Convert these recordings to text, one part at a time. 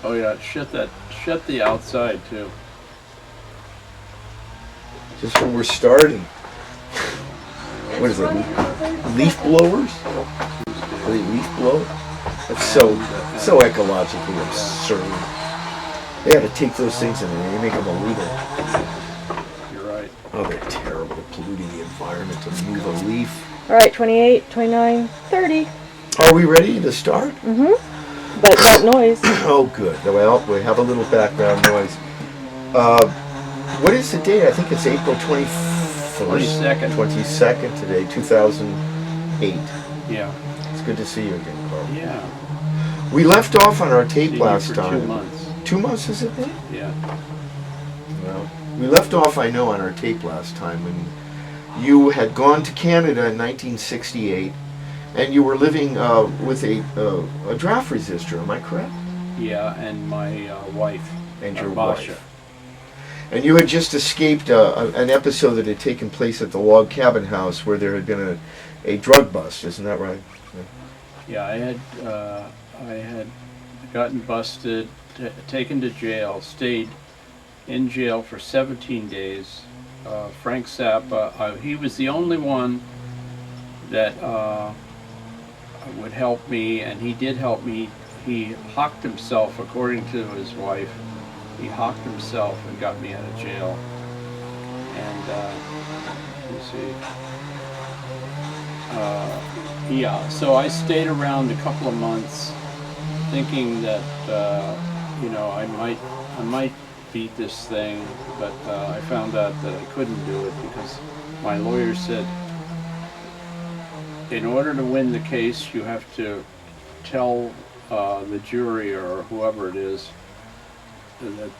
Oh yeah, shut the outside too. Just when we're starting. What is it? Leaf blowers? Are they leaf blowers? That's so ecologically absurd. They had to take those things and they make them illegal. You're right. Oh, they're terrible. They're polluting the environment to move a leaf. All right, 28, 29, 30. Are we ready to start? Mm-hmm. But that noise. Oh, good. Well, we have a little background noise. What is the date? I think it's April 22nd. 22nd today, 2008. Yeah. It's good to see you again, Carl. Yeah. We left off on our tape Seen you last for time. 2 months. 2 months has it been? Yeah. Well, we left off, I know, on our tape last time, and you had gone to Canada in 1968, and you were living with a draft resistor. Am I correct? Yeah, and my wife. And your Basha. wife. And you had just escaped an episode that had taken place at the log cabin house where there had been a drug bust. Isn't that right? Yeah, I had gotten busted, taken to jail, stayed in jail for 17 days. Frank Zappa, he was the only one that would help me, and he did help me. He hocked himself, according to his wife. He hocked himself and got me out of jail. And let me see. Yeah, so I stayed around a couple of months, thinking that I might beat this thing, but I found out that I couldn't do it because my lawyer said, in order to win the case, you have to tell the jury or whoever it is that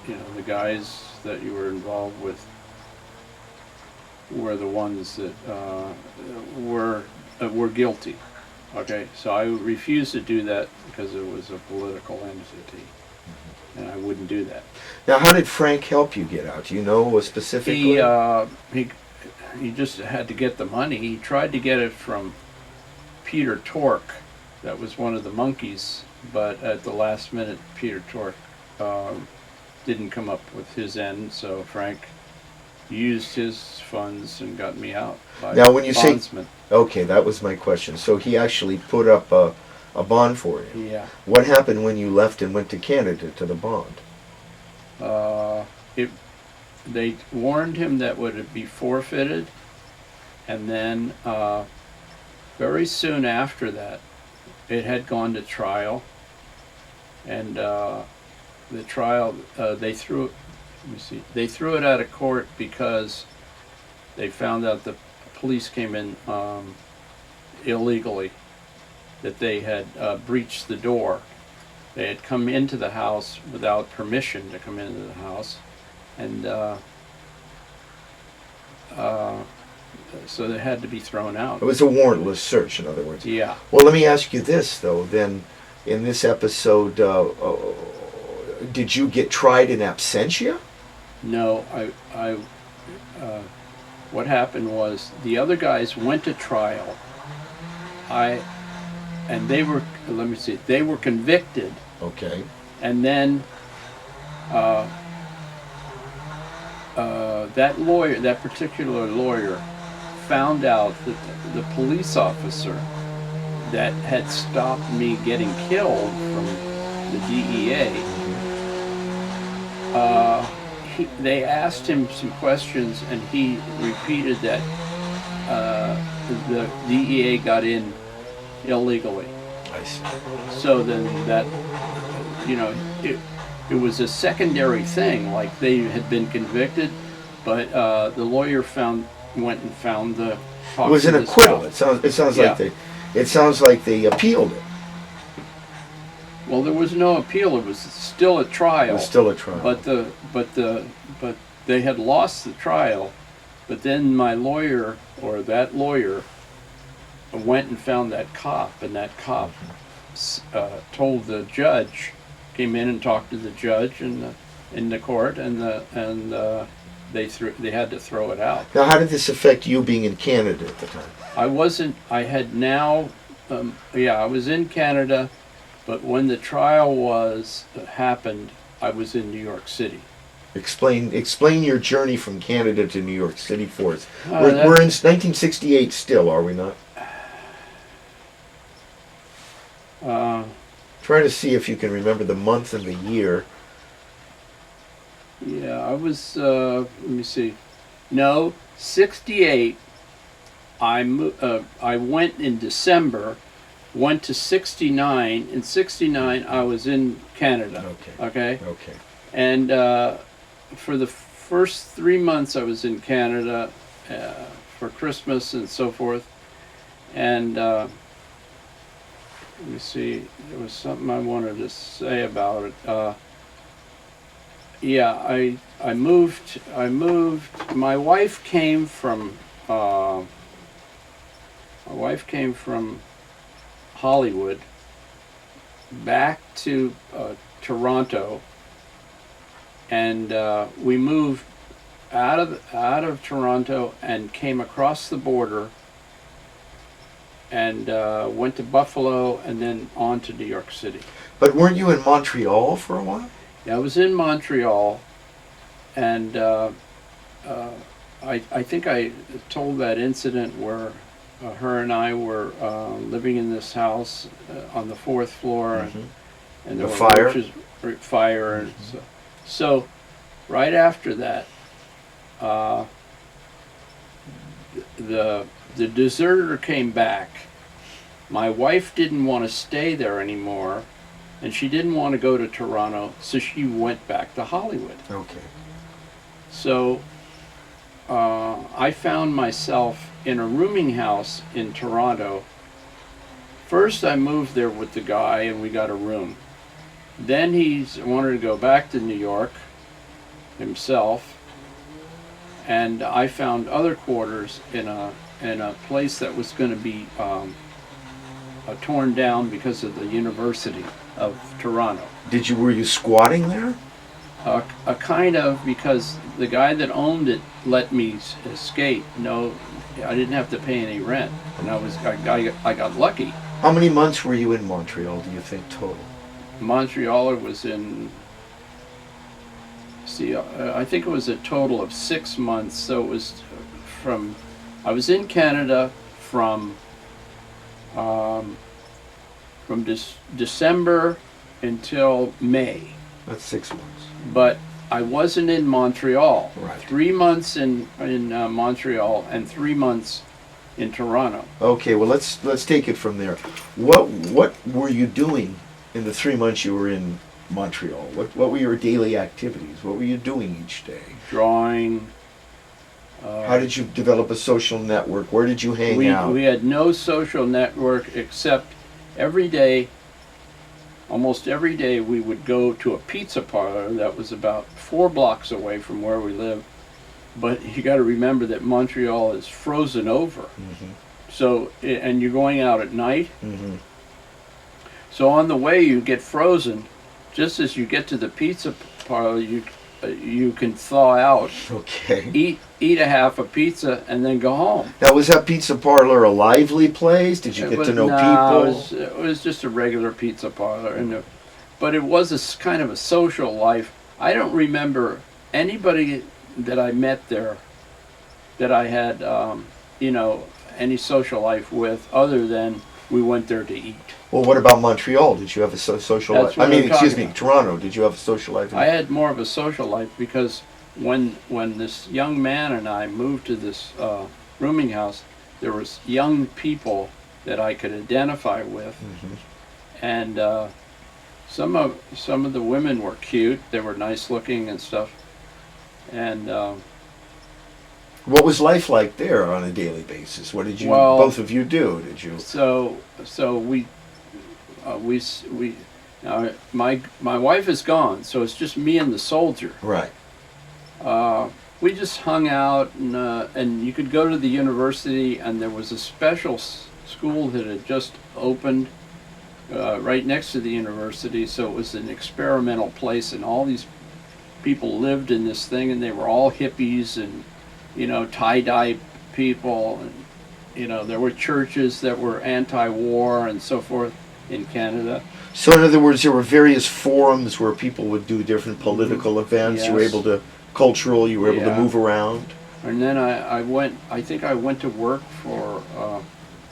the guys that you were involved with were the ones that were guilty. Okay, so I refused to do that because it was a political entity, and I wouldn't do that. Now, how did Frank help you get out? Do you know specifically? He just had to get the money. He tried to get it from Peter Tork, that was one of the monkeys, but at the last minute, Peter Tork didn't come up with his end, so Frank used his funds and got me out by Now, when you bondsman. Okay, that was my question. So he actually put up a bond for you. Yeah. What happened when you left and went to Canada to the bond? They warned him that would be forfeited, and then very soon after that, it had gone to trial, and the trial they threw it out of court because they found out the police came in illegally, that they had breached the door. They had come into the house without permission to come into the house, and so they had to be thrown out. It was a warrantless search, in other words. Yeah. Well, let me ask you this, though. Then, in this episode, did you get tried in absentia? No, what happened was the other guys went to trial. And they were, they were convicted. Okay. And then that particular lawyer found out that the police officer that had stopped me getting killed from the DEA, they asked him some questions, and he repeated that the DEA got in illegally. I see. So then that, it was a secondary thing, like they had been convicted, but the lawyer went and found the. It was an acquittal. It sounds like they appealed it. Well, there was no appeal. It was still a trial. It was still a trial. But they had lost the trial. But then my lawyer, or that lawyer, went and found that cop, and that cop told the judge, came in and talked to the judge in the court, and they had to throw it out. Now, how did this affect you being in Canada at the time? I was in Canada, But when the trial happened, I was in New York City. Explain your journey from Canada to New York City for us. Uh, We're in 1968 still, are we not? Uh, Try to see if you can remember the month and the year. yeah, I was, let me see. No, 68, I went in December, went to 69. In 69, I was in Canada. Okay? Okay. And for the first 3 months, I was in Canada for Christmas and so forth. And let me see, there was something I wanted to say about it. Yeah, I moved. My wife came from Hollywood back to Toronto, and we moved out of Toronto and came across the border and went to Buffalo and then on to New York City. But weren't you in Montreal for a while? Yeah, I was in Montreal, and I think I told that incident where her and I were living in this house on the 4th floor, and there The were fire? roaches, fire, and so right after that, the deserter came back. My wife didn't want to stay there anymore, and she didn't want to go to Toronto, so she went back to Hollywood. Okay. So I found myself in a rooming house in Toronto. First, I moved there with the guy, and we got a room. Then he wanted to go back to New York himself, and I found other quarters in a place that was going to be torn down because of the University of Toronto. Were you squatting there? A kind of, because the guy that owned it let me escape. No, I didn't have to pay any rent, and I got lucky. How many months were you in Montreal, do you think, total? Montreal, it was in, I think it was a total of 6 months. So it was I was in Canada from December until May. That's 6 months. But I wasn't in Montreal. Right. 3 months in Montreal and 3 months in Toronto. Okay, well let's take it from there. What were you doing in the 3 months you were in Montreal? What were your daily activities? What were you doing each day? Drawing. How did you develop a social network? Where did you hang out? We had no social network except every day. Almost every day we would go to a pizza parlor that was about 4 blocks away from where we lived. But you got to remember that Montreal is frozen over. Mm-hmm. So, and you're going out at night. Mm-hmm. So on the way you get frozen. Just as you get to the pizza parlor, you can thaw out, Okay. eat a half a pizza, and then go home. Now, was that pizza parlor a lively place? Did you get to know people? It was just a regular pizza parlor, but it was kind of a social life. I don't remember anybody that I met there that I had, any social life with, other than we went there to eat. Well, what about Montreal? Did you have a social life? Toronto. Did you have a social life? I had more of a social life because when this young man and I moved to this rooming house, there was young people that I could identify with, and some of the women were cute. They were nice looking and stuff. And what was life like there on a daily basis? What did you both of you do? Did you? So we now my wife is gone, so it's just me and the soldier. Right. We just hung out, and you could go to the university, and there was a special school that had just opened right next to the university, so it was an experimental place, and all these people lived in this thing, and they were all hippies and tie-dye people, and there were churches that were anti-war and so forth. in Canada. So in other words, there were various forums where people would do different political events. You were Yes. able to cultural. You were able to Yeah. move around. And then I think I went to work for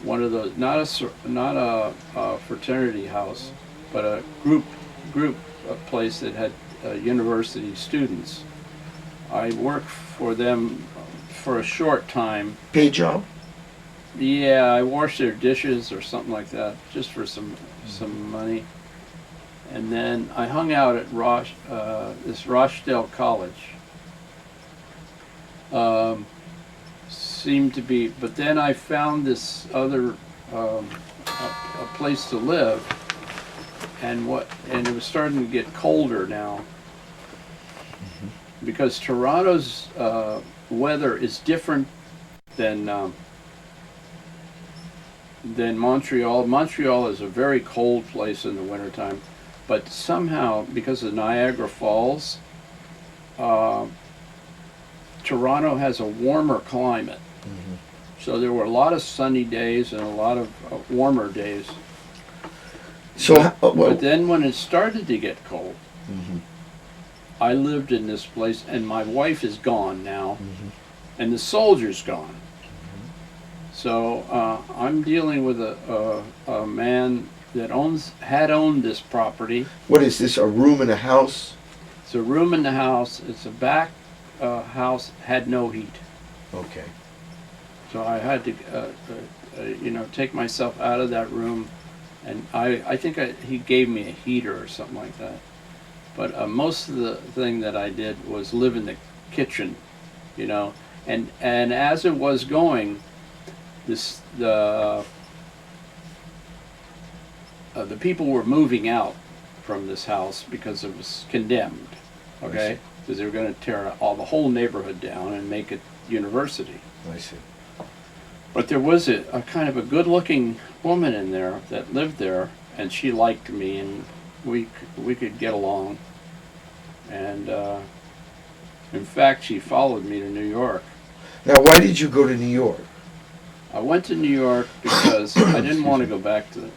one of those, not a fraternity house, but a group place that had university students. I worked for them for a short time. Paid job. Yeah, I washed their dishes or something like that, just for some money. And then I hung out at this Rochdale College. Seemed to be, but then I found this other a place to live, and it was starting to get colder now, because Toronto's weather is different than Montreal. Montreal is a very cold place in the wintertime, but somehow, because of Niagara Falls, Toronto has a warmer climate. So there were a lot of sunny days and a lot of warmer days. So, But then when it started to get cold, I lived in this place, and my wife is gone now, and the soldier's gone. So I'm dealing with a man that had owned this property. what is this? A room in a house? It's a room in the house. It's a back house, had no heat. Okay. So I had to, take myself out of that room, and I think he gave me a heater or something like that. But most of the thing that I did was live in the kitchen, and as it was going, the people were moving out from this house because it was condemned, okay? Because they were going to tear the whole neighborhood down and make it university. I see. But there was a kind of a good-looking woman in there that lived there, and she liked me, and we could get along. And in fact, she followed me to New York. Now, why did you go to New York? I went to New York because I didn't want to go back to,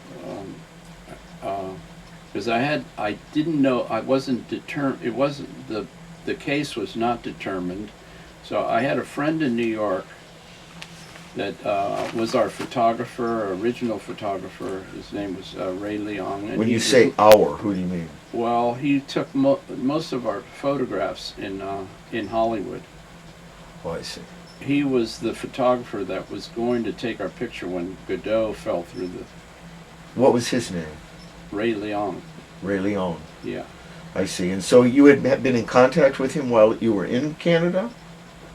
because I didn't know, I wasn't determined. It wasn't the case was not determined. So I had a friend in New York that was our photographer, original photographer. His name was Ray Leong. And When you say our, who do you mean? well, he took most of our photographs in Hollywood. Oh, I see. He was the photographer that was going to take our picture when Godot fell through the What was his name? Ray Leong. Ray Leon. Yeah. I see. And so you had been in contact with him while you were in Canada?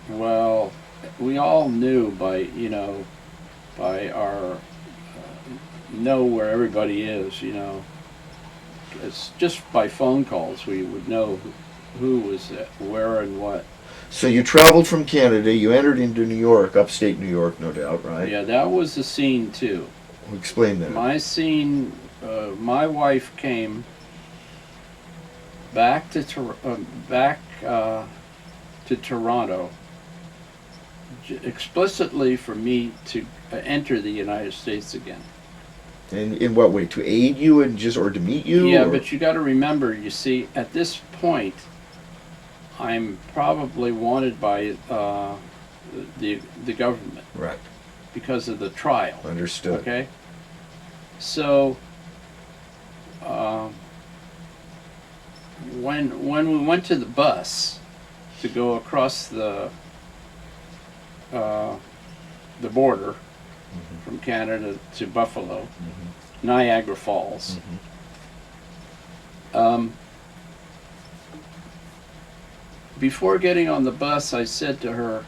Well, we all knew by our know where everybody is. It's just by phone calls we would know who was where and what. So you traveled from Canada, you entered into New York, upstate New York, no doubt, right? Yeah, that was the scene too. Explain that. My scene, my wife came back to Toronto explicitly for me to enter the United States again. And in what way? To aid you and or to meet you? Yeah, or? but you got to remember, you see, at this point, I'm probably wanted by the government. Right. Because of the trial. Understood. Okay. So when we went to the bus to go across the border from Canada to Buffalo, Niagara Falls. Before getting on the bus, I said to her,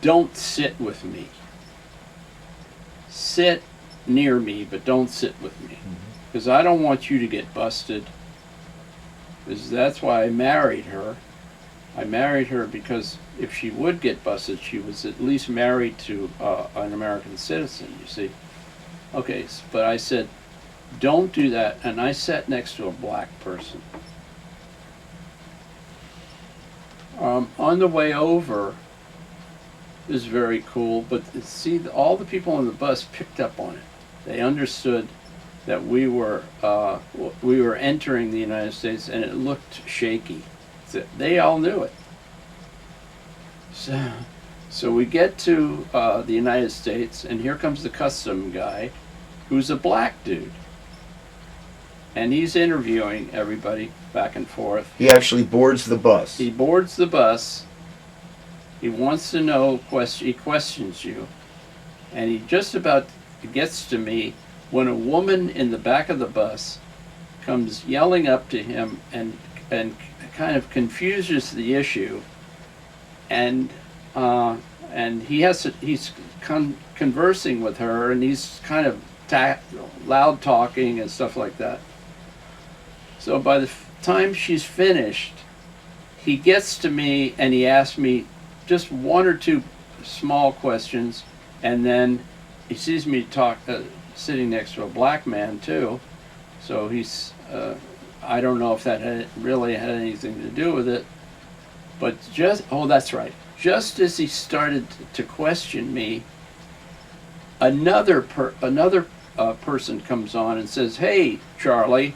"Don't sit with me. Sit near me, but don't sit with me, because I don't want you to get busted." Because that's why I married her. I married her because if she would get busted, she was at least married to an American citizen, you see. Okay, but I said, don't do that, and I sat next to a black person. On the way over, it was very cool, but see, all the people on the bus picked up on it. They understood that we were entering the United States, and it looked shaky. They all knew it. So we get to the United States, and here comes the custom guy, who's a black dude, and he's interviewing everybody back and forth. He actually boards the bus. He boards the bus. He wants to know. He questions you, and he just about gets to me when a woman in the back of the bus comes yelling up to him and kind of confuses the issue, and he's conversing with her, and he's kind of loud talking and stuff like that. So by the time she's finished, he gets to me and he asks me just one or two small questions, and then he sees me sitting next to a black man too, so he's I don't know if that really had anything to do with it, but that's right. Just as he started to question me, another person comes on and says, "Hey, Charlie,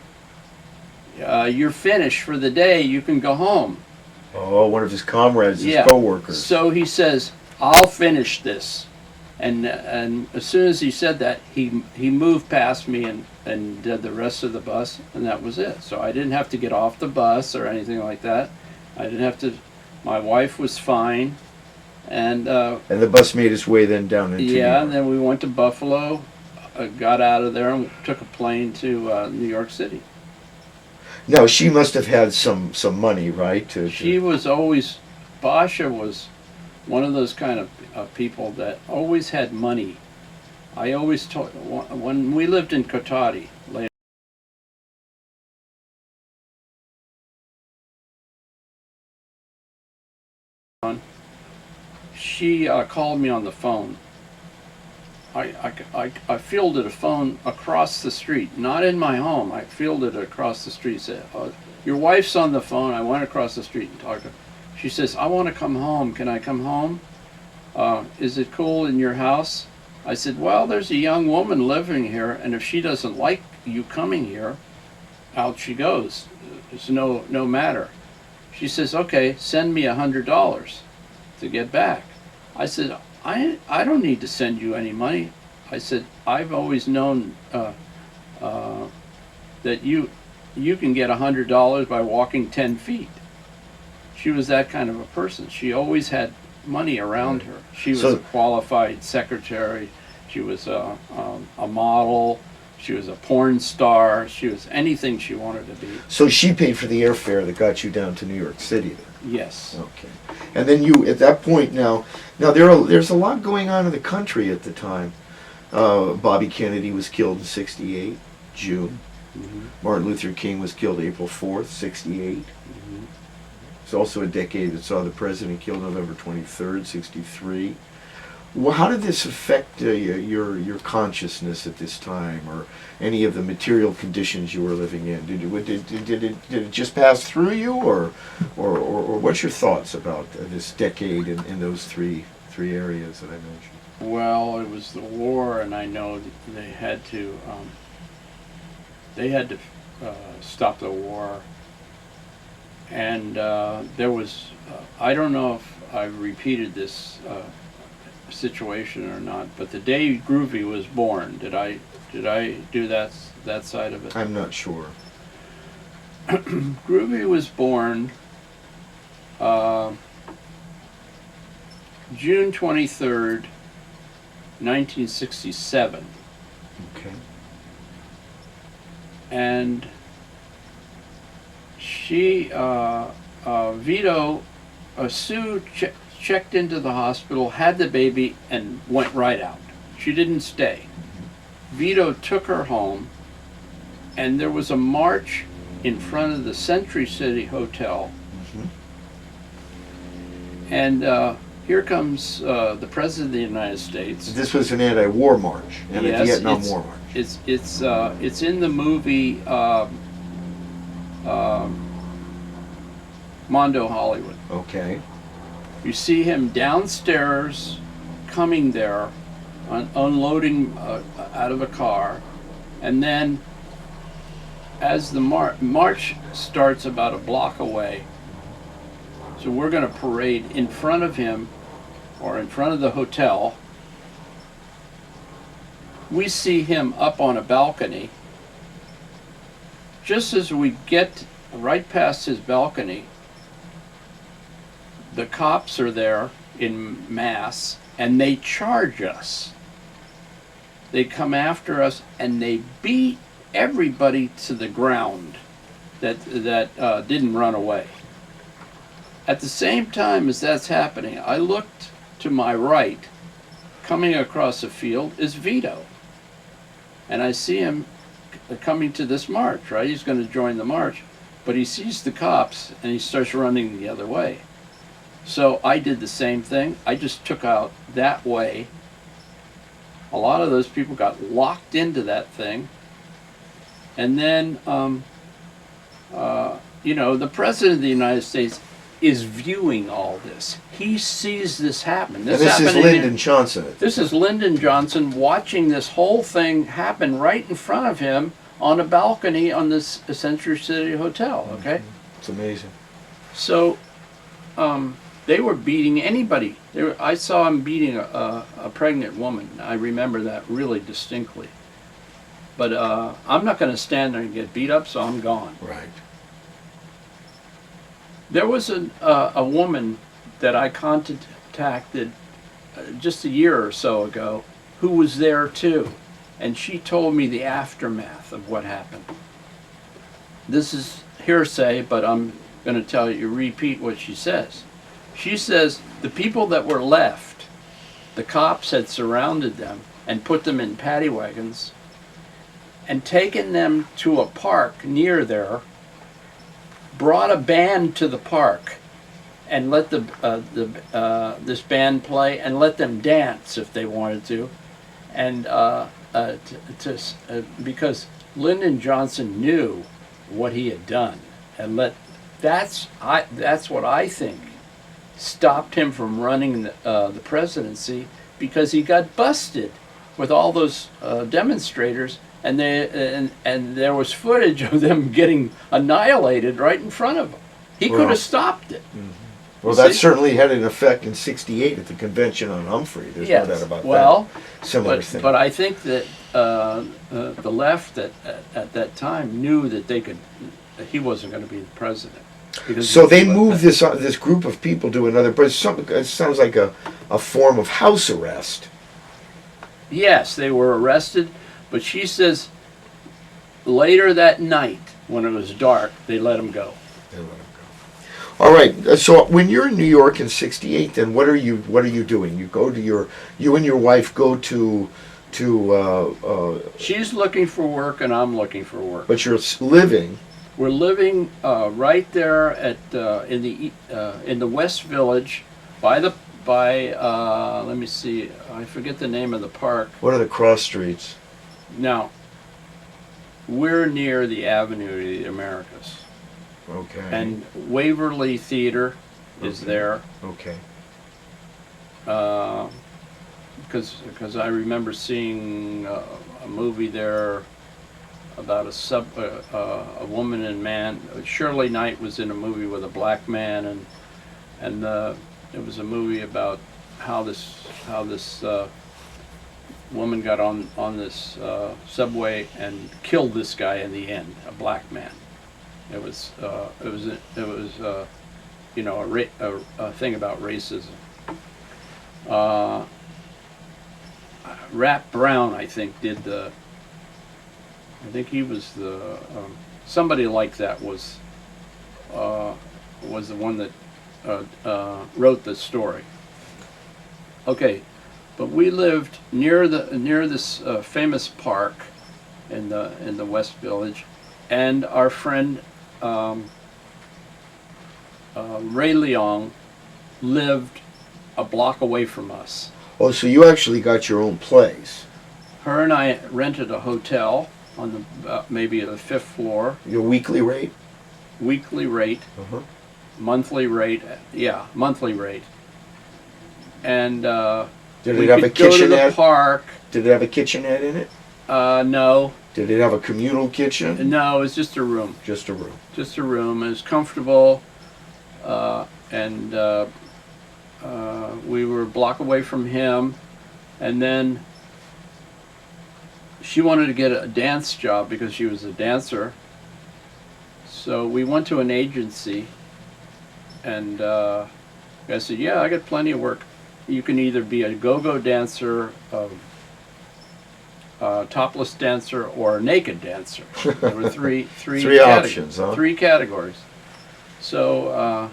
you're finished for the day. You can go home." Oh, one of his comrades, his Yeah. co-workers. So he says, "I'll finish this," and as soon as he said that, he moved past me and did the rest of the bus, and that was it. So I didn't have to get off the bus or anything like that. I didn't have to. My wife was fine, and the bus made its way then down into New yeah, York. and then we went to Buffalo, got out of there, and took a plane to New York City. Now, she must have had some money, right? She was always, Basha was one of those kind of people that always had money. I always told, when we lived in Kotati later on, she called me on the phone. I fielded a phone across the street, not in my home. I fielded it across the street. Said, "Your wife's on the phone." I went across the street and talked to her. She says, "I want to come home. Can I come home? Is it cool in your house?" I said, "Well, there's a young woman living here, and if she doesn't like you coming here, out she goes. It's no matter." She says, "Okay, send me $100 to get back." I said, I don't need to send you any money. I said, "I've always known that you can get $100 by walking 10 feet. She was that kind of a person. She always had money around her. She was a qualified secretary. She was a model. She was a porn star. She was anything she wanted to be. So she paid for the airfare that got you down to New York City then? Yes. Okay. And then you, at that point now there's a lot going on in the country at the time. Bobby Kennedy was killed in 68, June. Mm-hmm. Martin Luther King was killed April 4th, 68. Mm-hmm. It's also a decade that saw the president killed November 23rd, 63. Well, how did this affect your consciousness at this time, or any of the material conditions you were living in? Did it just pass through you, or what's your thoughts about this decade in those three areas that I mentioned? Well, it was the war, and I know they had to stop the war, and there was I don't know if I repeated this situation or not, but the day Groovy was born, did I do that side of it? I'm not sure. Groovy was born June 23rd, 1967. Okay. And she, Vito, Sue checked into the hospital, had the baby, and went right out. She didn't stay. Vito took her home, and there was a march in front of the Century City Hotel. Mm-hmm. And here comes the President of the United States. This was an anti-war march, and a Vietnam War march. It's in the movie Mondo Hollywood. Okay. You see him downstairs, coming there, unloading out of a car, And then as the march starts about a block away, so we're going to parade in front of him or in front of the hotel. We see him up on a balcony. Just as we get right past his balcony, the cops are there in mass and they charge us. They come after us and they beat everybody to the ground that didn't run away. At the same time as that's happening, I looked to my right. Coming across the field is Vito. And I see him coming to this march, right? He's going to join the march, but he sees the cops and he starts running the other way. So I did the same thing. I just took out that way. A lot of those people got locked into that thing. And then, you know, the President of the United States is viewing all this. He sees this happen. This is Lyndon Johnson. This is Lyndon Johnson watching this whole thing happen right in front of him on a balcony on this Century City Hotel, okay? It's amazing. So, they were beating anybody. I saw him beating a pregnant woman. I remember that really distinctly. But I'm not going to stand there and get beat up, so I'm gone. Right. There was a woman that I contacted just a year or so ago who was there too, and she told me the aftermath of what happened. This is hearsay, but I'm going to repeat what she says. She says the people that were left, the cops had surrounded them and put them in paddy wagons and taken them to a park near there, brought a band to the park and let this band play and let them dance if they wanted to, and because Lyndon Johnson knew what he had done, and that's what I think stopped him from running the presidency, because he got busted with all those demonstrators. And there was footage of them getting annihilated right in front of him. He could have stopped it. Mm-hmm. Well, that certainly had an effect in '68 at the convention on Humphrey. There's no doubt about that. Similar thing. But I think that the left at that time knew that he wasn't going to be the president. So they moved this group of people to another place. It sounds like a form of house arrest. Yes, they were arrested. But she says later that night, when it was dark, they let him go. All right. So when you're in New York in '68, then what are you doing? You and your wife go to. She's looking for work and I'm looking for work. But you're living. We're living right there at in the West Village by let me see, I forget the name of the park. What are the cross streets? Now, we're near the Avenue of the Americas. Okay. And Waverly Theater is there. Okay. Because I remember seeing a movie there about a woman and man. Shirley Knight was in a movie with a black man, and it was a movie about how this woman got on this subway and killed this guy in the end, a black man. It was you know, a thing about racism. Rap Brown, I think, I think he was somebody like that was the one that wrote the story. Okay. But we lived near this famous park in the West Village, and our friend Ray Leong lived a block away from us. Oh, so you actually got your own place? Her and I rented a hotel on maybe the 5th floor. Your weekly rate? Weekly rate, monthly rate, yeah, monthly rate, and. Did it have a kitchenette? Go to the park. Did it have a kitchenette in it? No, Did it have a communal kitchen? No, it was just a room. Just a room. Just a room. It was comfortable, and we were a block away from him. And then she wanted to get a dance job because she was a dancer. So we went to an agency, and I said, "Yeah, I got plenty of work. You can either be a go-go dancer, topless dancer, or a naked dancer." There were three options, huh? Three categories. So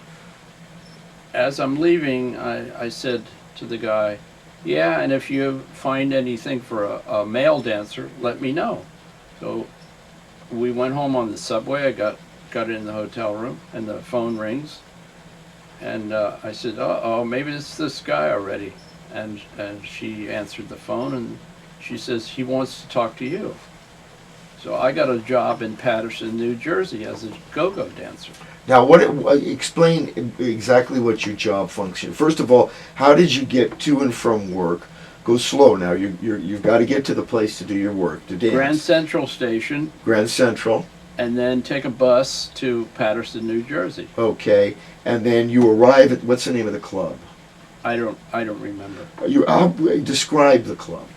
as I'm leaving, I said to the guy, "Yeah, and if you find anything for a male dancer, let me know." So we went home on the subway. I got in the hotel room, and the phone rings, and I said, "Uh-oh, maybe it's this guy already." And she answered the phone, and she says, "He wants to talk to you." So I got a job in Paterson, New Jersey, as a go-go dancer. Now, explain exactly what your job function. First of all, how did you get to and from work? Go slow now. You've got to get to the place to do your work, to dance. Grand Central Station, Grand Central. and then take a bus to Paterson, New Jersey. Okay, and then you arrive at, what's the name of the club? I don't remember. Describe the club.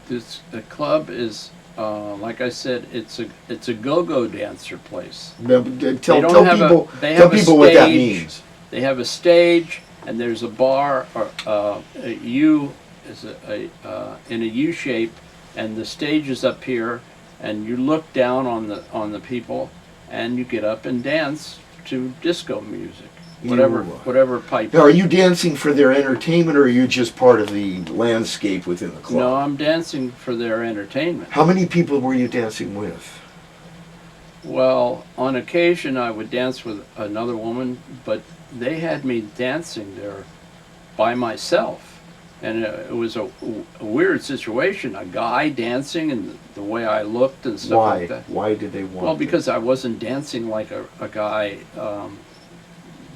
The club is, like I said, it's a go-go dancer place. Tell They people have a what that stage. means. They have a stage, and there's a bar, a U is in a U shape, and the stage is up here, and you look down on the people, and you get up and dance to disco music, whatever pipe. Now, are you dancing for their entertainment, or are you just part of the landscape within the club? No, I'm dancing for their entertainment. How many people were you dancing with? Well, on occasion I would dance with another woman, but they had me dancing there by myself. And it was a weird situation. A guy dancing and the way I looked and stuff like that. Why did they want Well, because I wasn't dancing like a guy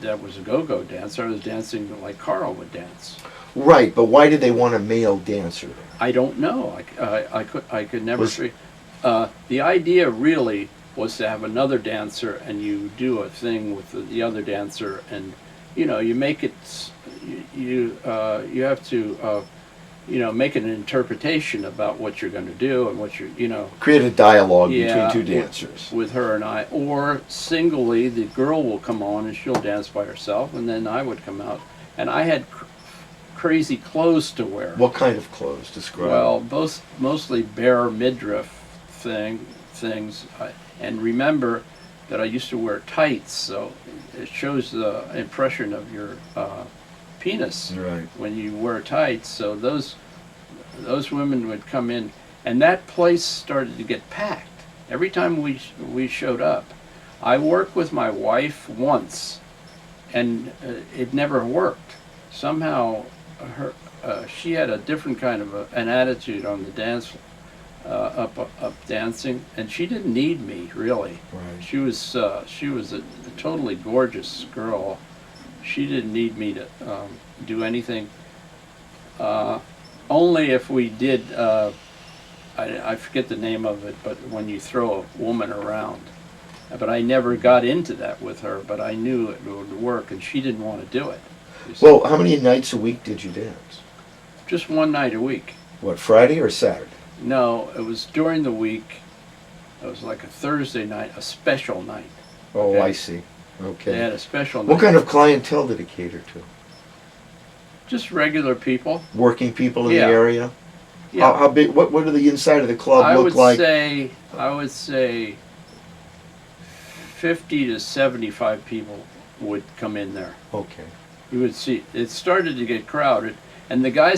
that was a go-go dancer. I was dancing like Carl would dance. Right, but why did they want a male dancer there? I don't know. I could never figure. The idea really was to have another dancer, and you do a thing with the other dancer, and you make it. You have to make an interpretation about what you're going to do and what Create a dialogue yeah, between two dancers. with her and I, or singly, the girl will come on and she'll dance by herself, and then I would come out, and I had crazy clothes to wear. What kind of clothes? Describe. Well, mostly bare midriff things, and remember that I used to wear tights, so it shows the impression of your penis Right. when you wear tights. So those women would come in, and that place started to get packed every time we showed up. I worked with my wife once, and it never worked. Somehow, she had a different kind of an attitude on the dance, up dancing, and she didn't need me really. Right. She was a totally gorgeous girl. She didn't need me to do anything. Only if we did. I forget the name of it, but when you throw a woman around. But I never got into that with her. But I knew it would work, and she didn't want to do it. Well, how many nights a week did you dance? Just one night a week. What, Friday or Saturday? No, it was during the week. It was like a Thursday night, a special night. Oh, Okay. I see. Okay. They had a special night. What kind of clientele did it cater to? Just regular people. Working people in Yeah. the area? Yeah. How big? What do the inside of the club I look would like? I would say 50 to 75 people would come in there. Okay. You would see it started to get crowded, and the guy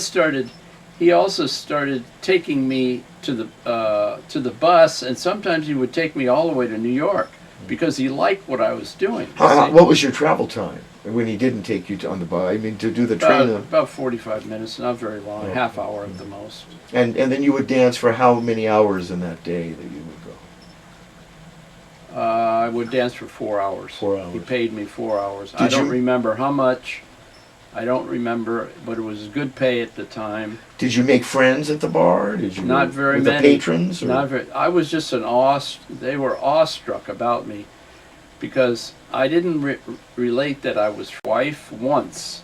he also started taking me to the bus, and sometimes he would take me all the way to New York because he liked what I was doing. What was your travel time when he didn't take you on the bus? I mean, to do the train. About 45 minutes, not very long, Okay. half hour at the most. And then you would dance for how many hours in that day that you would go? I would dance for 4 hours. 4 hours. He paid me 4 hours. Did I don't you- remember how much. I don't remember, but it was good pay at the time. Did you make friends at the bar? Did you? Not very with many. the patrons? Or? Not very. I was just they were awestruck about me because I didn't relate that I was wife once,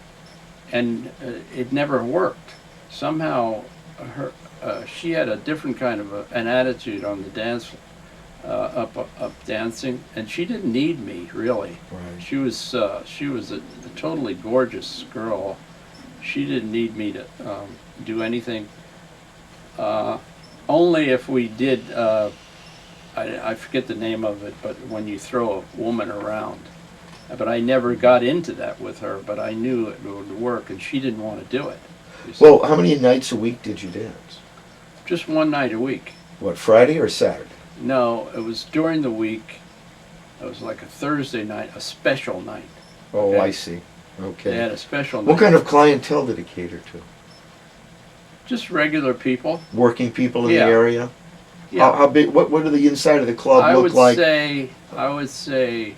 and it never worked. Somehow, she had a different kind of an attitude on the dance, up dancing, and she didn't need me really. Right. She was a totally gorgeous girl. She didn't need me to do anything. Only if we did. I forget the name of it, but when you throw a woman around. But I never got into that with her. But I knew it would work, and she didn't want to do it. Well, how many nights a week did you dance? Just one night a week. What, Friday or Saturday? No, it was during the week. It was like a Thursday night, a special night. Oh, Okay. I see. Okay. They had a special night. What kind of clientele did it cater to? Just regular people. Working people in Yeah. the area? Yeah. How big? What do the inside of the club I look would like? I would say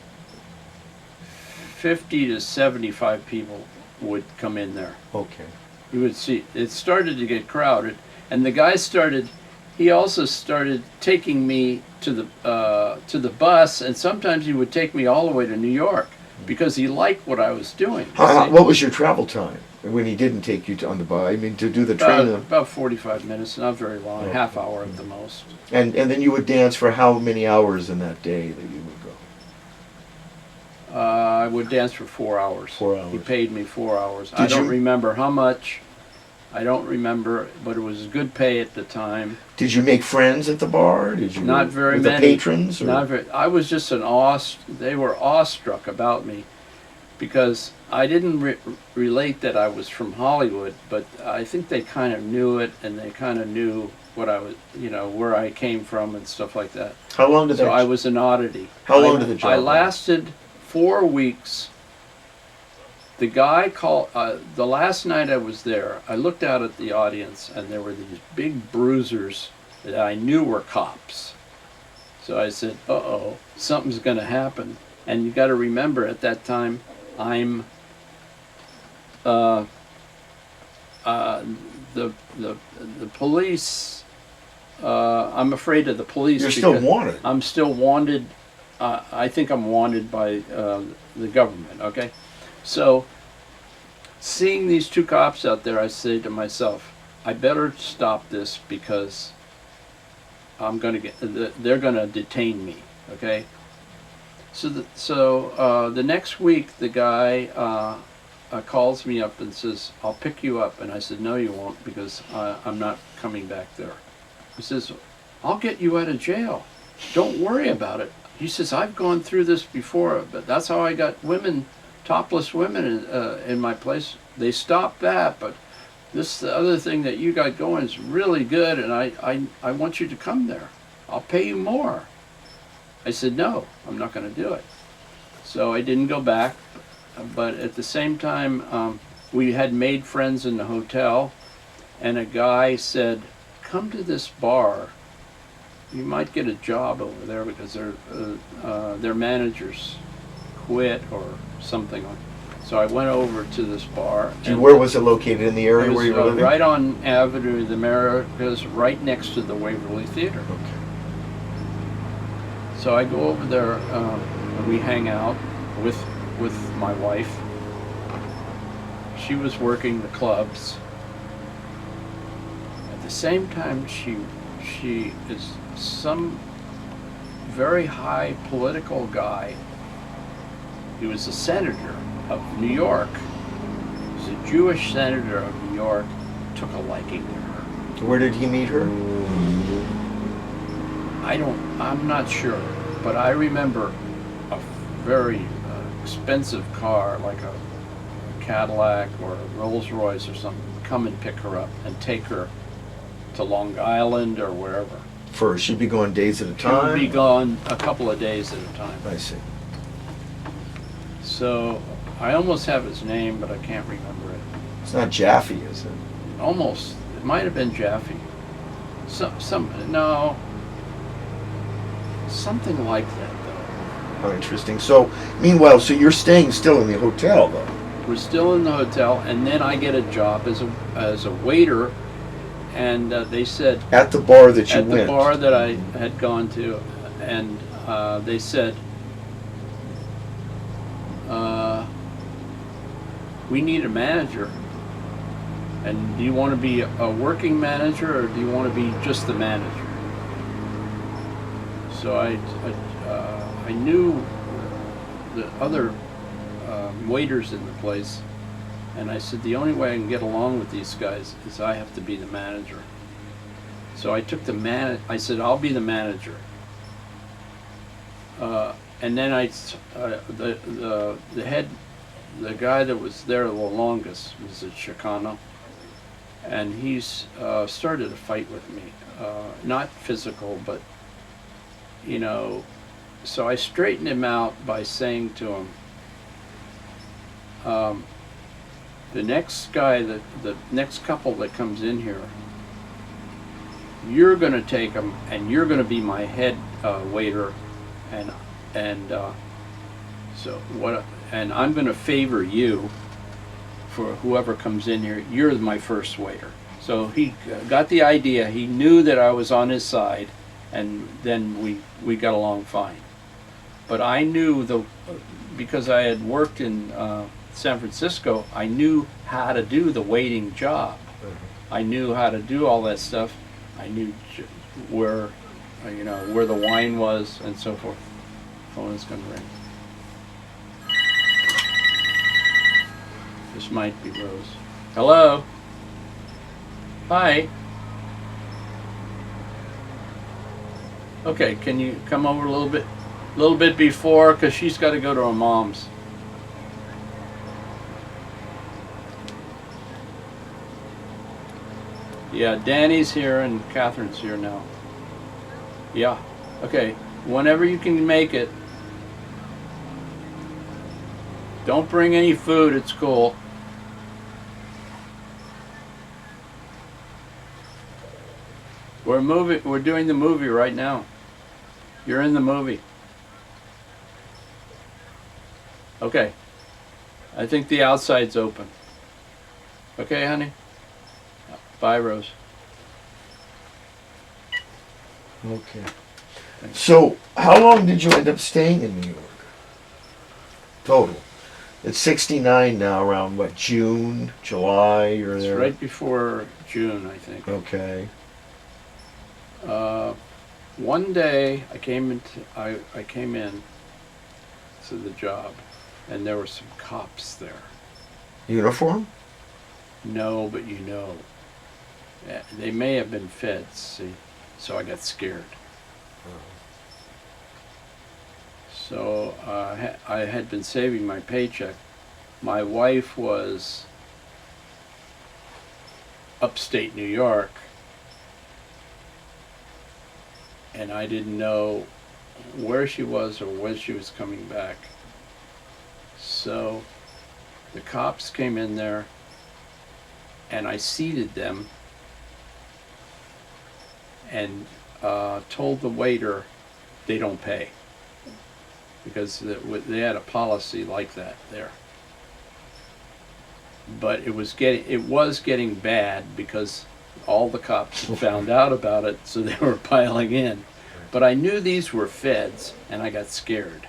50 to 75 people would come in there. Okay. You would see it started to get crowded, and the guy he also started taking me to the bus, and sometimes he would take me all the way to New York because he liked what I was doing. What was your travel time when he didn't take you on the bus? I mean, to do the training? About 45 minutes, not very long, Okay. half hour at the most. And then you would dance for how many hours in that day that you would go? I would dance for 4 hours. 4 hours. He paid me 4 hours. I Did don't you- remember how much. I don't remember, but it was good pay at the time. Did you make friends at the bar? Did you? Not very with many. the patrons? Or? Not very. I was just they were awestruck about me because I didn't relate that I was from Hollywood, but I think they kind of knew it, and they kind of knew what I was, where I came from and stuff like that. How long did So that? I was an oddity. How long did the job I last? lasted 4 weeks. The guy called, the last night I was there, I looked out at the audience, and there were these big bruisers that I knew were cops. So I said, uh-oh, something's going to happen. And you got to remember, at that time, I'm the police. I'm afraid of the police. You're still because wanted. I'm still wanted. I think I'm wanted by the government. Okay, so seeing these two cops out there, I say to myself, I better stop this because I'm going to they're going to detain me. Okay. So the next week, the guy calls me up and says, "I'll pick you up." And I said, "No, you won't, because I'm not coming back there." He says, "I'll get you out of jail. Don't worry about it." He says, "I've gone through this before, but that's how I got topless women in my place. They stopped that, but the other thing that you got going is really good, and I want you to come there. I'll pay you more." I said, "No, I'm not going to do it." So I didn't go back, but at the same time, we had made friends in the hotel, and a guy said, "Come to this bar. You might get a job over there because their managers quit or something." So I went over to this bar. And where was it located? In the area It was where you were living? right on Avenue of the Americas, right next to the Waverly Theater. Okay. So I go over there, and we hang out with my wife. She was working the clubs. At the same time, she is some very high political guy. He was a senator of New York. He was a Jewish senator of New York. Took a liking to her. Where did he meet her? I'm not sure, but I remember a very expensive car, like a Cadillac or a Rolls Royce or something, come and pick her up and take her to Long Island or wherever. First, she'd be going days at a She time? would be gone a couple of days at a time. I see. So I almost have his name, but I can't remember it. It's not Jaffe, is it? Almost. It might have been Jaffe. No. Something like that, though. How interesting. So, meanwhile, so you're staying still in the hotel, though? we're still in the hotel, and then I get a job as a waiter, and they said At the bar that you at the went. bar that I had gone to, and they said, we need a manager. And do you want to be a working manager, or do you want to be just the manager? So I knew the other waiters in the place, and I said, the only way I can get along with these guys is I have to be the manager. So I took I said, I'll be the manager. And then the guy that was there the longest was a Chicano, and he's started a fight with me. Not physical, but, you know, so I straightened him out by saying to him, the next guy, the next couple that comes in here, you're going to take them, and you're going to be my head waiter, and I'm going to favor you for whoever comes in here. You're my first waiter. So he got the idea. He knew that I was on his side, and then we got along fine. But I knew because I had worked in San Francisco, I knew how to do the waiting job. I knew how to do all that stuff. I knew where the wine was and so forth. Phone is going to ring. This might be Rose. Hello? Hi. Okay, can you come over a little bit before, because she's got to go to her mom's. Yeah, Danny's here and Catherine's here now. Yeah, okay. Whenever you can make it. Don't bring any food, it's cool. We're doing the movie right now. You're in the movie. Okay. I think the outside's open. Okay, honey? Bye, Rose. Okay. So, how long did you end up staying in New York? Total. It's 69 now, around what, June, July, you're It's there? right before June, I think. Okay. One day I came in to the job, and there were some cops there. Uniform? No, but you know. They may have been feds, see? So I got scared. So I had been saving my paycheck. My wife was upstate New York, and I didn't know where she was or when she was coming back. So the cops came in there, and I seated them and told the waiter they don't pay, because they had a policy like that there. But it was getting bad because all the cops had found out about it, so they were piling in. But I knew these were feds, and I got scared.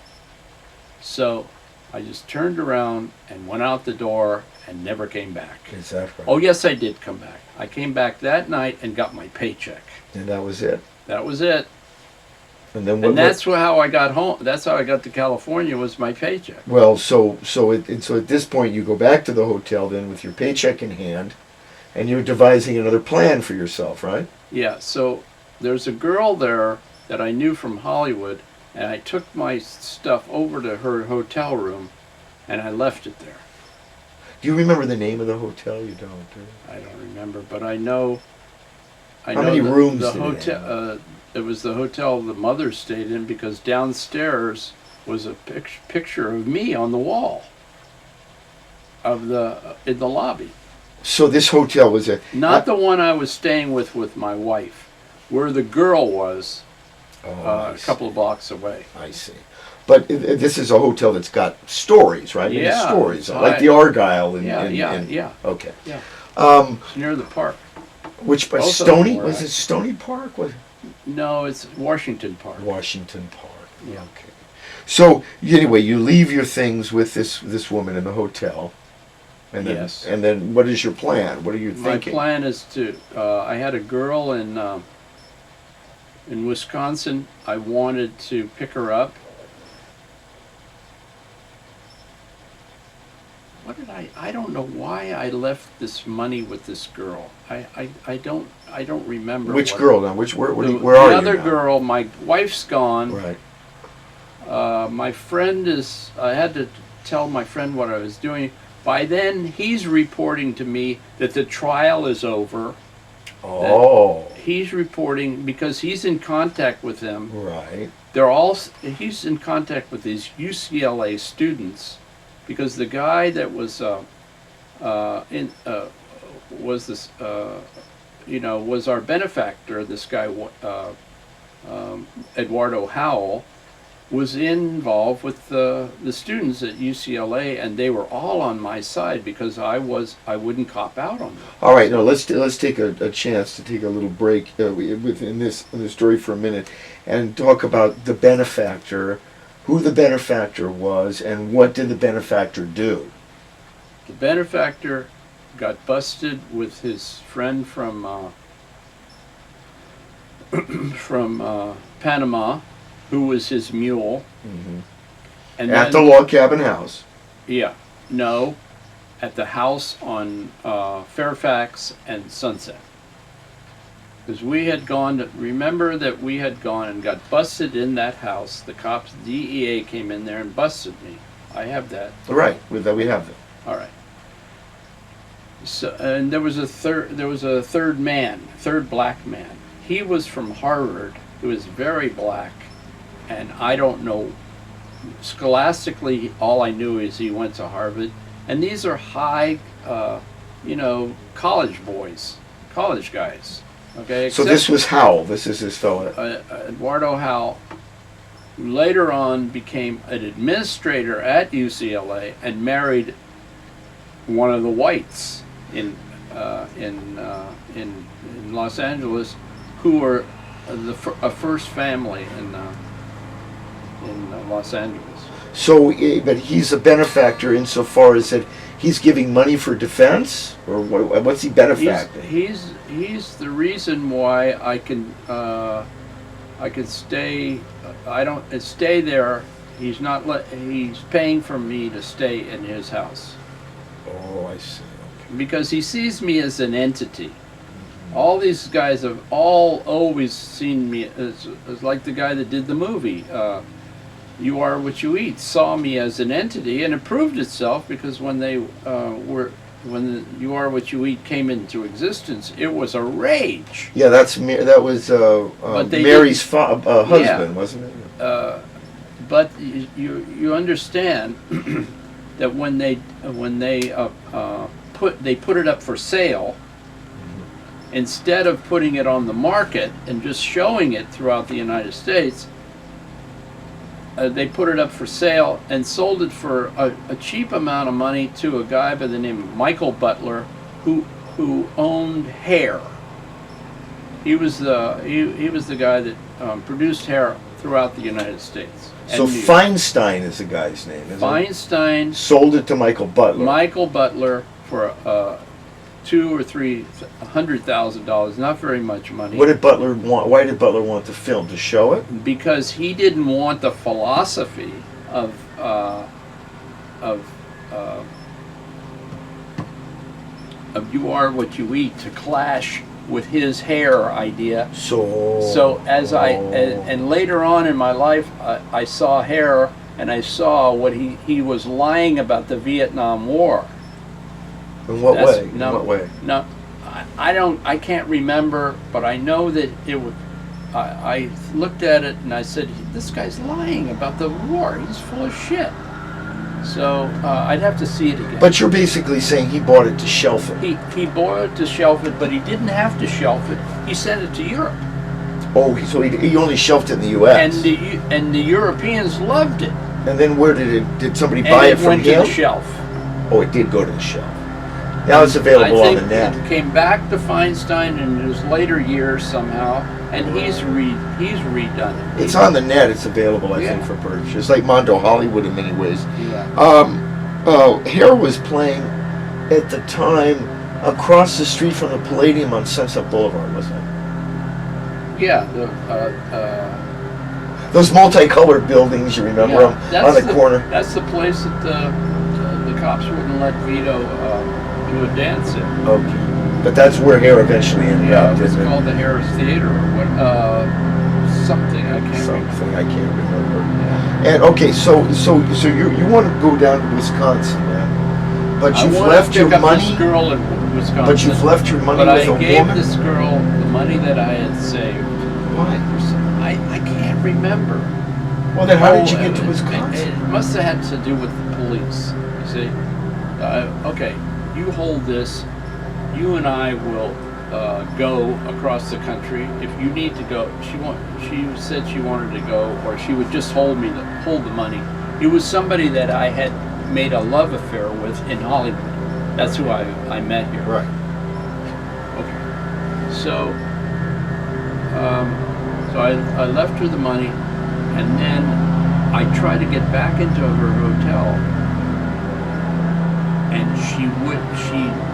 So I just turned around and went out the door and never came back. Is that right? Oh yes, I did come back. I came back that night and got my paycheck. And that was it? That was it. And then And that's how I got home. That's how I got to California, was my paycheck. Well, so at this point you go back to the hotel then with your paycheck in hand, and you're devising another plan for yourself, right? Yeah, so there's a girl there that I knew from Hollywood, and I took my stuff over to her hotel room, and I left it there. Do you remember the name of the hotel? You don't, do you? I don't remember, but I know. How many rooms the did it hotel? have? It was the hotel the mother stayed in, because downstairs was a picture of me on the wall in the lobby. So this hotel was Not the one I was staying with my wife, where the girl was. Oh, A couple of blocks away. I see. But this is a hotel that's got stories, right? Many Yeah, stories, so like the Argyle. And, yeah. Okay. Yeah. Um, It's near the park. which by Both of Stony? them were, Was it Stony Park? Was No, it's Washington Park. Washington Park. Yeah. Okay. So anyway, you leave your things with this woman in the hotel, and then Yes. and then what is your plan? What are you My thinking? plan is to. I had a girl in Wisconsin. I wanted to pick her up. What did I don't know why I left this money with this girl. I don't remember. Which what- girl now? Which where The, where are the you other now? girl, my wife's gone. Right. My friend is. I had to tell my friend what I was doing. By then, he's reporting to me that the trial is over. Oh. He's reporting because he's in contact with them. Right. He's in contact with these UCLA students because the guy that was was this was our benefactor. This guy Eduardo Howell was involved with the students at UCLA, and they were all on my side because I wouldn't cop out on them. All right. No. Let's take a chance to take a little break within this story for a minute, and talk about the benefactor, who the benefactor was, and what did the benefactor do? The benefactor got busted with his friend from Panama, who was his mule. Mm-hmm. And At then- the log cabin house. Yeah, no, at the house on Fairfax and Sunset. Because we had remember that we had gone and got busted in that house. The cops, DEA came in there and busted me. I have that. Right. With that we have them. All right. So, and there was a third black man. He was from Harvard. He was very black, and I don't know. Scholastically, all I knew is he went to Harvard, and these are high, college boys, college guys. Okay. So this was Howell. This is this fellow. Eduardo Howell, who later on became an administrator at UCLA and married one of the whites in Los Angeles, who were a first family in Los Angeles. So, but he's a benefactor insofar as that he's giving money for defense, or what's he benefacting? He's the reason why I can stay. I don't stay there. He's not. He's paying for me to stay in his house Oh, I see. because he sees me as an entity. All these guys have always seen me as like the guy that did the movie. You Are What You Eat saw me as an entity, and it proved itself because when when You Are What You Eat came into existence, it was a rage. Yeah, that was But they Mary's husband, wasn't it? But you understand that when they put it up for sale, instead of putting it on the market and just showing it throughout the United States, they put it up for sale and sold it for a cheap amount of money to a guy by the name of Michael Butler, who owned Hair. He was the guy that produced Hair throughout the United States. So And Feinstein is the guy's name, isn't it? Feinstein Sold it to Michael Butler. Michael Butler for $200,000 or $300,000, not very much money. What did Butler want? Why did Butler want the film to show it? Because he didn't want the philosophy of You Are What You Eat to clash with his Hair idea. So as and later on in my life, I saw Hair, and I saw what he was lying about the Vietnam War. In what That's- way? In no, what way? No, I can't remember, but I know that it was. I looked at it and I said, "This guy's lying about the war. He's full of shit." So I'd have to see it again. But you're basically saying he bought it to shelf it. He bought it to shelf it, but he didn't have to shelf it. He sent it to Europe. Oh, so he only shelved it in the U.S. And the Europeans loved it. And then where did somebody And buy it it from went to him? the shelf. Oh, it did go to the shelf. Now it's available on the net. It came back to Feinstein in his later years somehow, and he's redone it. It's on the net. It's available, I think, Yeah. for purchase. It's like Mondo Hollywood in many ways. Yeah. Hare was playing at the time across the street from the Palladium on Sunset Boulevard, wasn't it? Yeah. Those multicolored buildings, you remember them, on the corner. That's the place that the cops wouldn't let Vito do a dance in. Okay, but that's where Hare eventually ended up, It's isn't it? called the Harris Theater or what? Something I can't remember. Something I can't remember. And okay, so you want to go down to Wisconsin, man, but I you've wanted left to your pick up money. this girl in Wisconsin. But you've left your money But with I a gave woman. this girl the money that I had saved. Why? I can't remember. Well, then how did you get to It Wisconsin? must have had to do with the police. You see, okay, you hold this. You and I will go across the country if you need to go. She said she wanted to go, or she would just hold the money. It was somebody that I had made a love affair with in Hollywood. That's who I met here. Right. Okay. So I left her the money, and then I tried to get back into her hotel, and she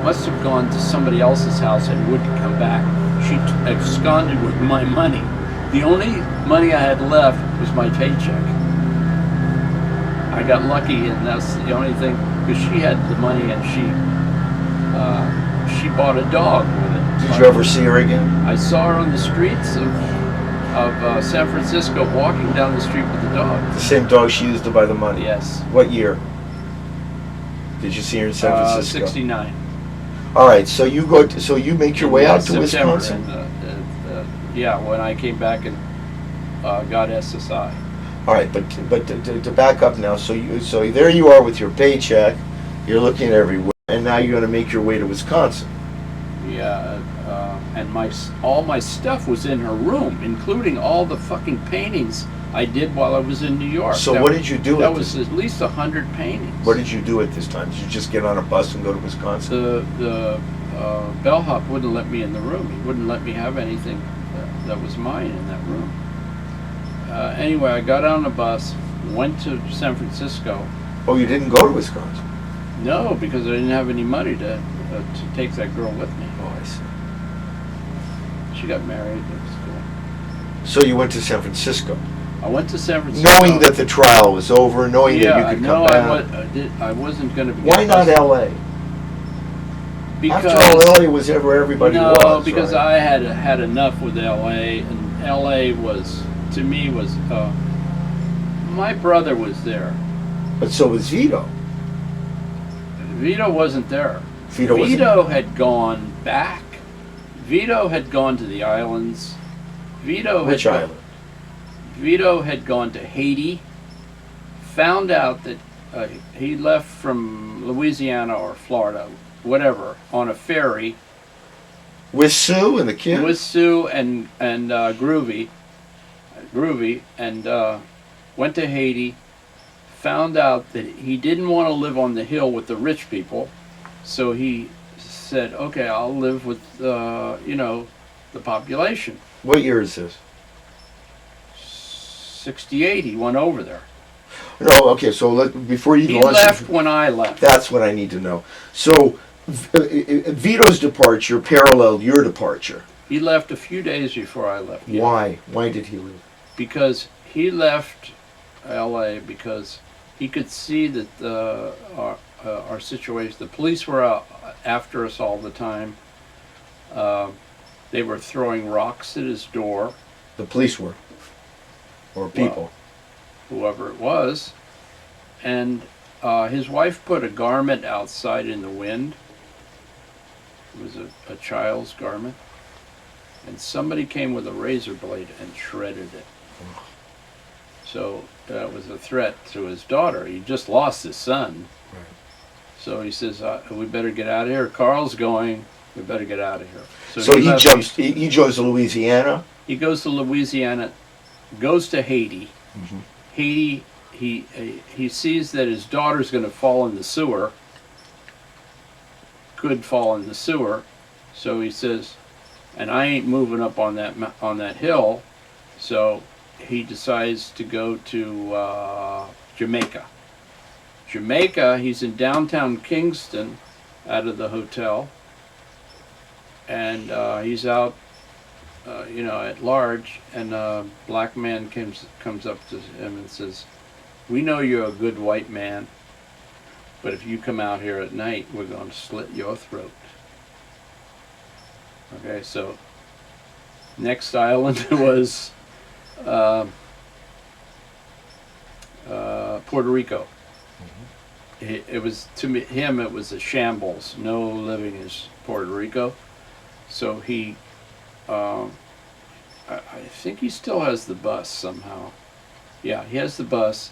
must have gone to somebody else's house and wouldn't come back. She absconded with my money. The only money I had left was my paycheck. I got lucky, and that's the only thing, because she had the money, and she bought a dog with it. Did you ever see her again? I saw her on the streets of San Francisco, walking down the street with the dog. The same dog she used to buy the money. Yes. What year? Did you see her in San Francisco? 69. All right. So you make your way out to September, Wisconsin. and, yeah, when I came back and got SSI. All right, but to back up now, so there you are with your paycheck, you're looking everywhere, and now you're going to make your way to Wisconsin. Yeah, and all my stuff was in her room, including all the fucking paintings I did while I was in New York. So what did you do? That was at least 100 paintings. What did you do at this time? Did you just get on a bus and go to Wisconsin? The bellhop wouldn't let me in the room. He wouldn't let me have anything that was mine in that room. Anyway, I got on a bus, went to San Francisco. Oh, you didn't go to Wisconsin? No, because I didn't have any money to take that girl with me. Oh, I see. She got married. It was cool. So you went to San Francisco? I went to San Francisco. Knowing that the trial was over, knowing that you could come back. I wasn't going to be. Why not L.A.? Because after all, L.A. was where everybody was. No, because right? I had enough with L.A. and L.A. was, to me, was my brother was there. But so was Vito. Vito wasn't there. Vito had gone back. Vito had gone to the islands. Which island? Vito had gone to Haiti. Found out that he left from Louisiana or Florida, whatever, on a ferry. With Sue and the kid? With Sue and Groovy, and went to Haiti. Found out that he didn't want to live on the hill with the rich people, so he said, "Okay, I'll live with the population." What year is this? 68. He went over there. No, okay. So before you He go on, left when I left. that's what I need to know. So Vito's departure paralleled your departure. He left a few days before I left. Yeah. Why? Why did he leave? Because he left L.A. because he could see that our situation. The police were out after us all the time. They were throwing rocks at his door. The police were, or people. Well, whoever it was, and his wife put a garment outside in the wind. It was a child's garment, and somebody came with a razor blade and shredded it. So that was a threat to his daughter. He just lost his son. Right. So he says, we better get out of here. Carl's going. we better get out of here. So he left- jumps. He goes to Louisiana. He goes to Louisiana, goes to Haiti. Mhm. Haiti, he sees that his daughter's going to fall in the sewer. Could fall in the sewer, so he says, and I ain't moving up on that hill. So he decides to go to Jamaica. Jamaica, he's in downtown Kingston, out of the hotel, and he's out, at large, and a black man comes up to him and says, "We know you're a good white man, but if you come out here at night, we're going to slit your throat." Okay, so next island was Puerto Rico. It was, to him, it was a shambles. No living in Puerto Rico. So he, I think he still has the bus somehow. Yeah, he has the bus,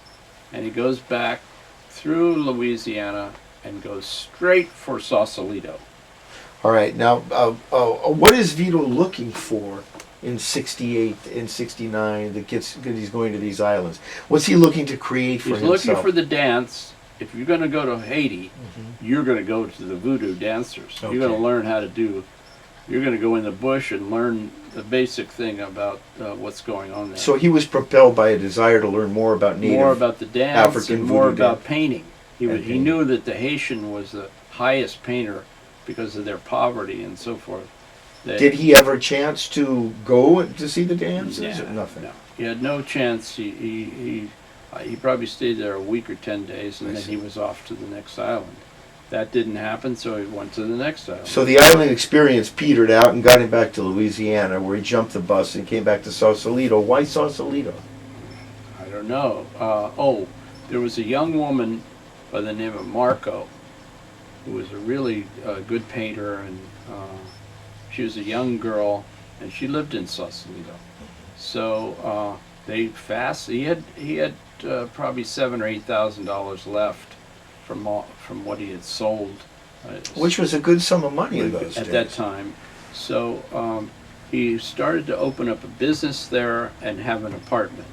and he goes back through Louisiana and goes straight for Sausalito. All right. Now, what is Vito looking for in '68 and '69 that he's going to these islands? What's he looking to create for He's himself? looking for the dance. If you're going to go to Haiti, you're going to go to the voodoo dancers. Okay. You're going to learn how to do. You're going to go in the bush and learn the basic thing about what's going on there. So he was propelled by a desire to learn more about native. More about the dance African and more voodoo about dance. painting. He painting. knew that the Haitian was the highest painter because of their poverty and so forth. Did he ever chance to go to see the dances? Or nothing. No, he had no chance. He probably stayed there a week or 10 days, and I then see. he was off to the next island. That didn't happen, so he went to the next island. So the island experience petered out and got him back to Louisiana, where he jumped the bus and came back to Sausalito. Why Sausalito? I don't know. There was a young woman by the name of Marco, who was a really good painter, and she was a young girl, and she lived in Sausalito. So he had probably $7,000 or $8,000 left from what he had sold, Which was a good sum of money in those at days. that time. So he started to open up a business there and have an apartment.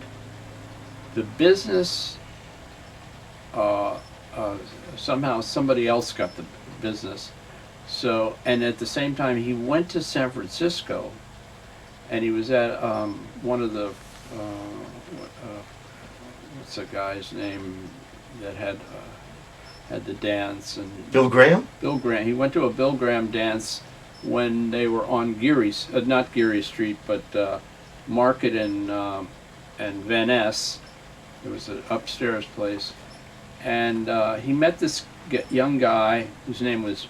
The business, somehow somebody else got the business. So, and at the same time, he went to San Francisco, and he was at one of the what's the guy's name that had the dance, and Bill Graham? Bill Graham. He went to a Bill Graham dance when they were on not Geary Street, but Market and Van Ness. There was an upstairs place, and he met this young guy whose name was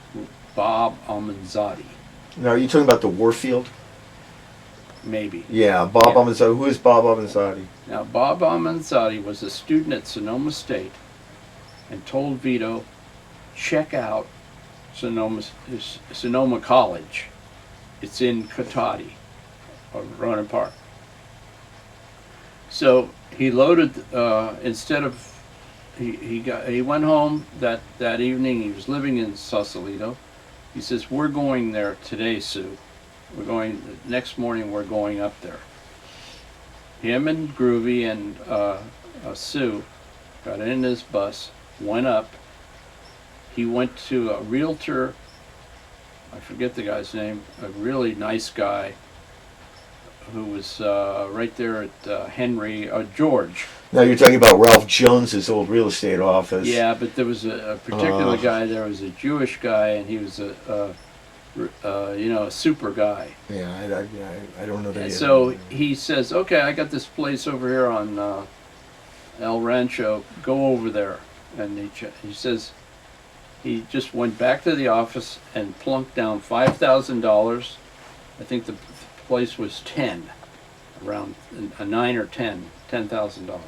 Bob Almanzotti. Now, are you talking about the Warfield? Maybe. Yeah, Bob Yeah. Almanzotti. Who is Bob Almanzotti? Now, Bob Almanzotti was a student at Sonoma State and told Vito, check out Sonoma College. It's in Cotati, or Ronan Park. So he loaded, instead of, he went home that evening. He was living in Sausalito. He says, we're going there today, Sue. Next morning we're going up there. Him and Groovy and Sue got in his bus, went up. He went to a realtor, I forget the guy's name, a really nice guy who was right there at George. Now, you're talking about Ralph Jones's old real estate office. Yeah, but there was a particular guy. There was a Jewish guy, and he was a super guy. Yeah, I don't know that. And so he says, "Okay, I got this place over here on El Rancho. Go over there." And he says he just went back to the office and plunked down $5,000. I think the place was around a 9 or $10,000.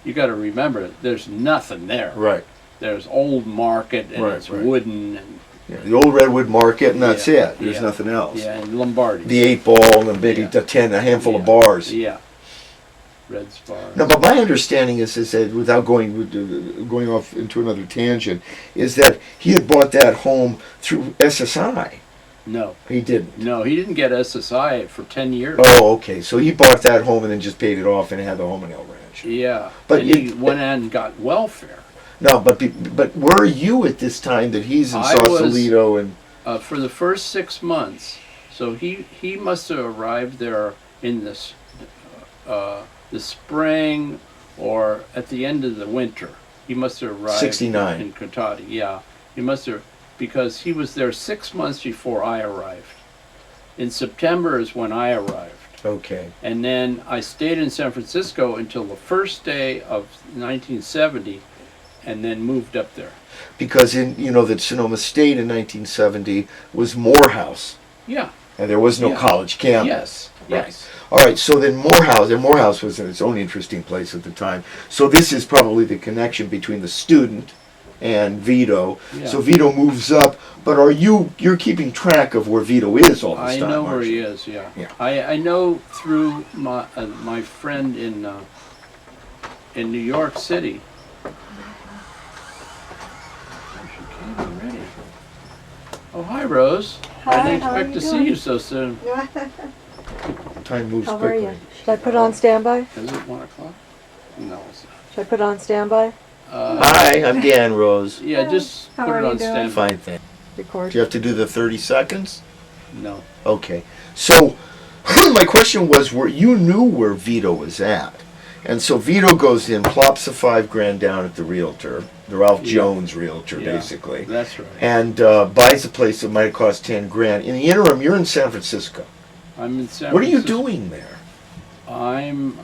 You got to remember, there's nothing there. Right. There's Old Market, and Right, it's right. wooden, and Yeah, the old Redwood Market, and that's Yeah, it. There's yeah, nothing else. yeah, and Lombardi. The 8 Ball and the big, Yeah. a handful of Yeah. bars. Yeah. Red's Bar. No, but my understanding is that without going off into another tangent, is that he had bought that home through SSI. No, He didn't. no, he didn't get SSI for 10 years. Oh, okay. So he bought that home and then just paid it off and had the home in El Ranch. Yeah, But and he went and got welfare. No, but where are you at this time that he's in I was- Sausalito and? For the first 6 months, so he must have arrived there in the spring or at the end of the winter. He must have arrived 69. in Cotati. Yeah, he must have, because he was there 6 months before I arrived. In September is when I arrived. Okay. And then I stayed in San Francisco until the first day of 1970 and then moved up there. Because that Sonoma State in 1970 was Morehouse, Yeah, and there was no Yeah. college campus. yes, yes. All right, so then Morehouse was its own interesting place at the time. So this is probably the connection between the student and Vito. Yeah. So Vito moves up, but you're keeping track of where Vito is all this I time? know where aren't he you? is, yeah. Yeah. I know through my friend in New York City. She came already. Oh, hi, Rose. I Hi, didn't how are expect you to see doing? you so soon. Time moves How are quickly. you? Should I put on standby? Is it 1 o'clock? No, it's Should I put on standby? not. Hi, I'm Dan Rose. Yeah, just How put are it you on doing? standby. Fine, thanks. Record. Do you have to do the 30 seconds? No. Okay. So my question was, you knew where Vito was at. And so Vito goes in, plops the $5,000 down at the realtor, the Ralph Yeah. Jones realtor, Yeah. basically, That's right. and buys a place that might have cost $10,000. In the interim, you're in San Francisco. I'm in San What are you Francisco. doing there? I'm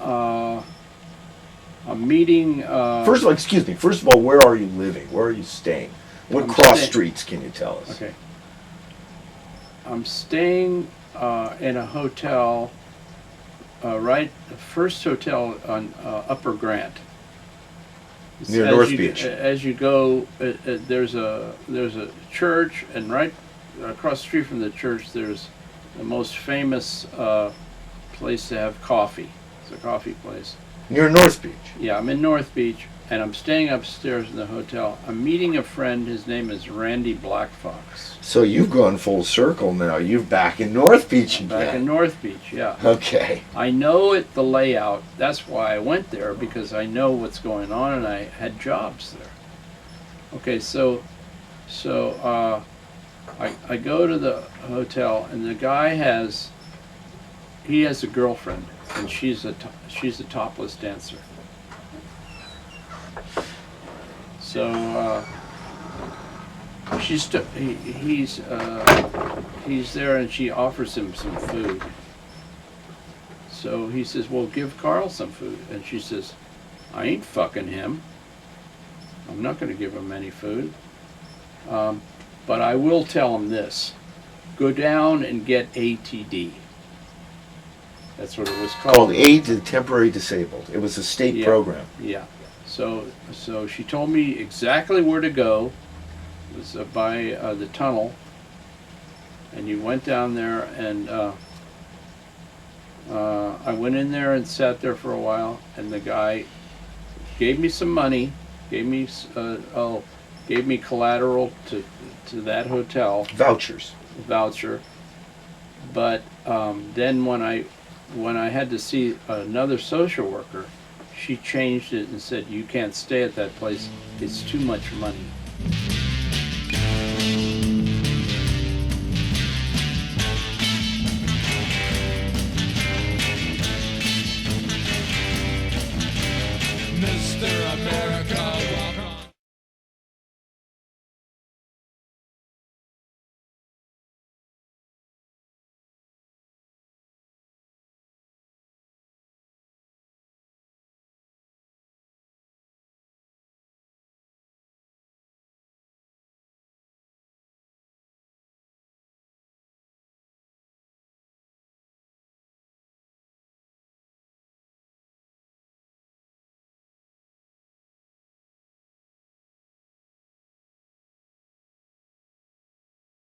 meeting. First of all, excuse me. First of all, where are you living? Where are you staying? What I'm cross staying- streets can you tell us? Okay. I'm staying in a hotel, the first hotel on Upper Grant. It's Near as North you- Beach. As you go, there's a church, and right across the street from the church, there's the most famous place to have coffee. It's a coffee place. Near North Beach. Yeah, I'm in North Beach, and I'm staying upstairs in the hotel. I'm meeting a friend. His name is Randy Blackfox. So you've gone full circle now. You're back in North Beach again. Back in North Beach, yeah. Okay. I know the layout. That's why I went there, because I know what's going on, and I had jobs there. Okay, so I go to the hotel, and the guy has a girlfriend, and she's a topless dancer. So he's there, and she offers him some food. So he says, "Well, give Carl some food," and she says, "I ain't fucking him. I'm not going to give him any food. But I will tell him this: go down and get ATD." That's what it was called. Called Aid to the Temporary Disabled. It was a state Yeah. program. Yeah. So she told me exactly where to go. It was by the tunnel, and you went down there, and I went in there and sat there for a while, and the guy gave me some money, gave me collateral to that hotel Vouchers. voucher, but then when I had to see another social worker, she changed it and said, "You can't stay at that place. It's too much money."